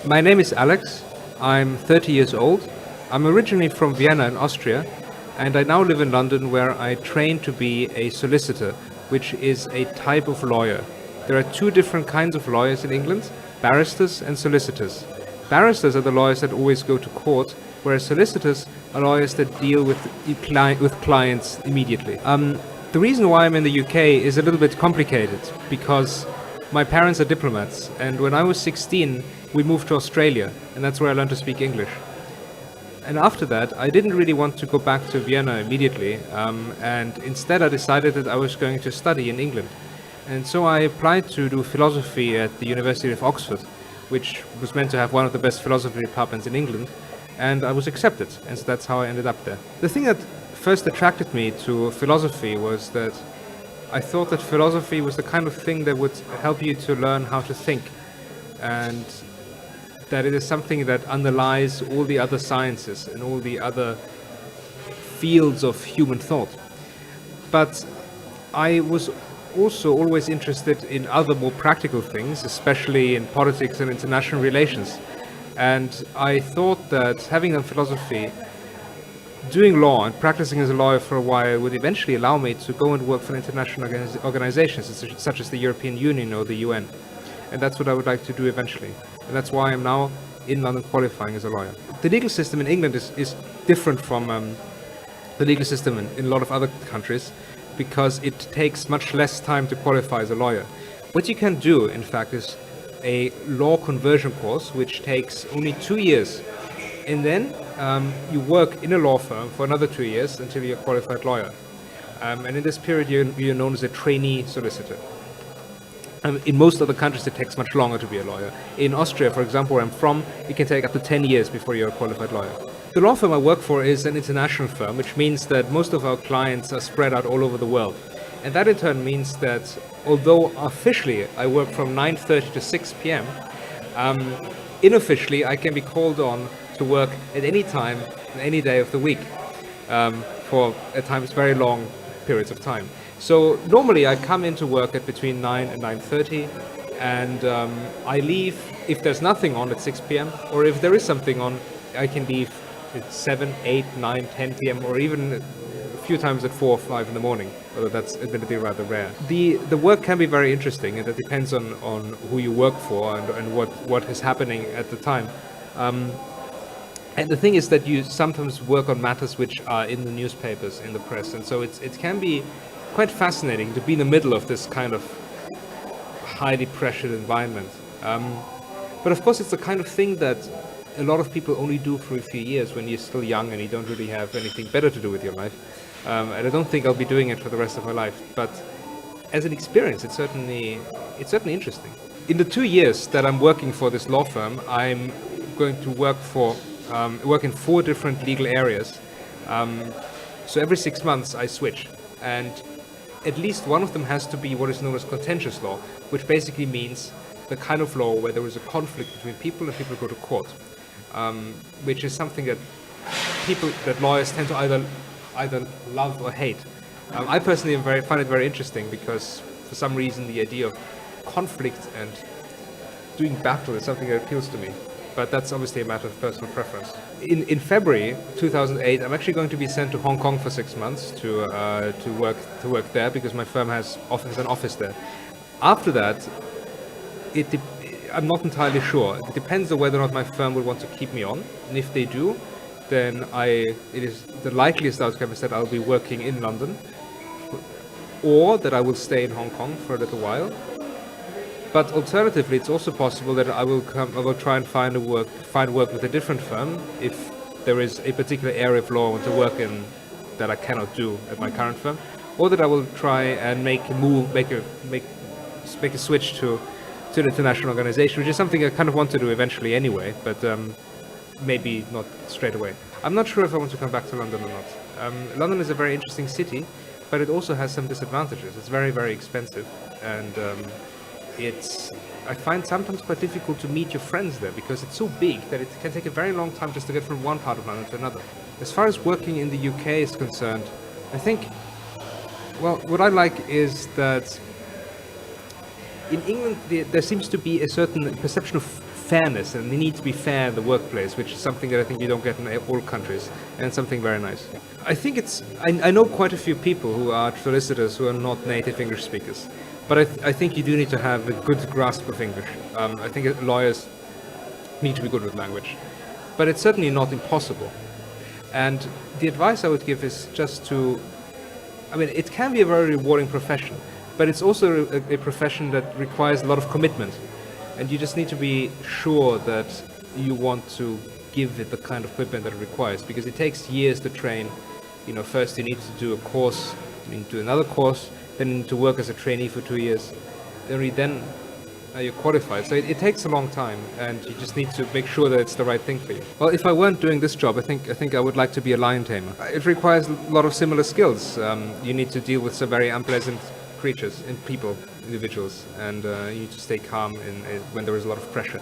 My name is Alex. I'm 30 years old. I'm originally from Vienna in Austria, and I now live in London where I train to be a solicitor, which is a type of lawyer. There are two different kinds of lawyers in England, barristers and solicitors. Barristers are the lawyers that always go to court, whereas solicitors are lawyers that deal with clients immediately. The reason why I'm in the UK is a little bit complicated because my parents are diplomats, and when I was 16, we moved to Australia, and that's where I learned to speak English. And after that, I didn't really want to go back to Vienna immediately, and instead I decided that I was going to study in England. And so I applied to do philosophy at the University of Oxford, which was meant to have one of the best philosophy departments in England, and I was accepted, and so that's how I ended up there. The thing that first attracted me to philosophy was that I thought that philosophy was the kind of thing that would help you to learn how to think, and that it is something that underlies all the other sciences and all the other fields of human thought. But I was also always interested in other more practical things, especially in politics and international relations. And I thought that having done philosophy, doing law and practicing as a lawyer for a while would eventually allow me to go and work for international organizations such as the European Union or the UN. And that's what I would like to do eventually. And that's why I'm now in London qualifying as a lawyer. The legal system in England is different from the legal system in a lot of other countries because it takes much less time to qualify as a lawyer. What you can do, in fact, is a law conversion course which takes only 2 years. And then you work in a law firm for another 2 years until you're a qualified lawyer. And in this period, you're known as a trainee solicitor. In most other countries, it takes much longer to be a lawyer. In Austria, for example, where I'm from, it can take up to 10 years before you're a qualified lawyer. The law firm I work for is an international firm, which means that most of our clients are spread out all over the world. And that in turn means that although officially I work from 9:30 to 6 p.m., unofficially I can be called on to work at any time, any day of the week, for at times very long periods of time. So normally I come into work at between 9 and 9:30, and I leave if there's nothing on at 6 p.m. or if there is something on, I can leave at 7, 8, 9, 10 p.m. or even a few times at 4 or 5 in the morning, although that's admittedly rather rare. The work can be very interesting, and that depends on who you work for and what is happening at the time. And the thing is that you sometimes work on matters which are in the newspapers, in the press, and so it can be quite fascinating to be in the middle of this kind of highly pressured environment. But of course, it's the kind of thing that a lot of people only do for a few years when you're still young and you don't really have anything better to do with your life. And I don't think I'll be doing it for the rest of my life. But as an experience, it's certainly interesting. In the 2 years that I'm working for this law firm, I'm going to work in 4 different legal areas. So every 6 months I switch, and at least one of them has to be what is known as contentious law, which basically means the kind of law where there is a conflict between people and people go to court, which is something that lawyers tend to either love or hate. I personally find it very interesting because for some reason the idea of conflict and doing battle is something that appeals to me. But that's obviously a matter of personal preference. In February 2008, I'm actually going to be sent to Hong Kong for 6 months to work there because my firm has an office there. After that, I'm not entirely sure. It depends on whether or not my firm will want to keep me on, and if they do, then it is the likeliest outcome is that I'll be working in London, or that I will stay in Hong Kong for a little while. But alternatively, it's also possible that I will try and find work with a different firm if there is a particular area of law I want to work in that I cannot do at my current firm, or that I will try and make a switch to an international organization, which is something I kind of want to do eventually anyway, but maybe not straight away. I'm not sure if I want to come back to London or not. London is a very interesting city, but it also has some disadvantages. It's very, very expensive, and I find sometimes quite difficult to meet your friends there because it's so big that it can take a very long time just to get from one part of London to another. As far as working in the UK is concerned, I think, well, what I like is that in England there seems to be a certain perception of fairness, and they need to be fair in the workplace, which is something that I think you don't get in all countries, and something very nice. I think I know quite a few people who are solicitors who are not native English speakers, but I think you do need to have a good grasp of English. I think lawyers need to be good with language, but it's certainly not impossible. And the advice I would give is just to, it can be a very rewarding profession, but it's also a profession that requires a lot of commitment. And you just need to be sure that you want to give it the kind of commitment that it requires, because it takes years to train. First you need to do a course, you need to do another course, then you need to work as a trainee for 2 years. Then you're qualified. So it takes a long time, and you just need to make sure that it's the right thing for you. Well, if I weren't doing this job, I think I would like to be a lion tamer. It requires a lot of similar skills. You need to deal with some very unpleasant creatures and individuals, and you need to stay calm when there is a lot of pressure.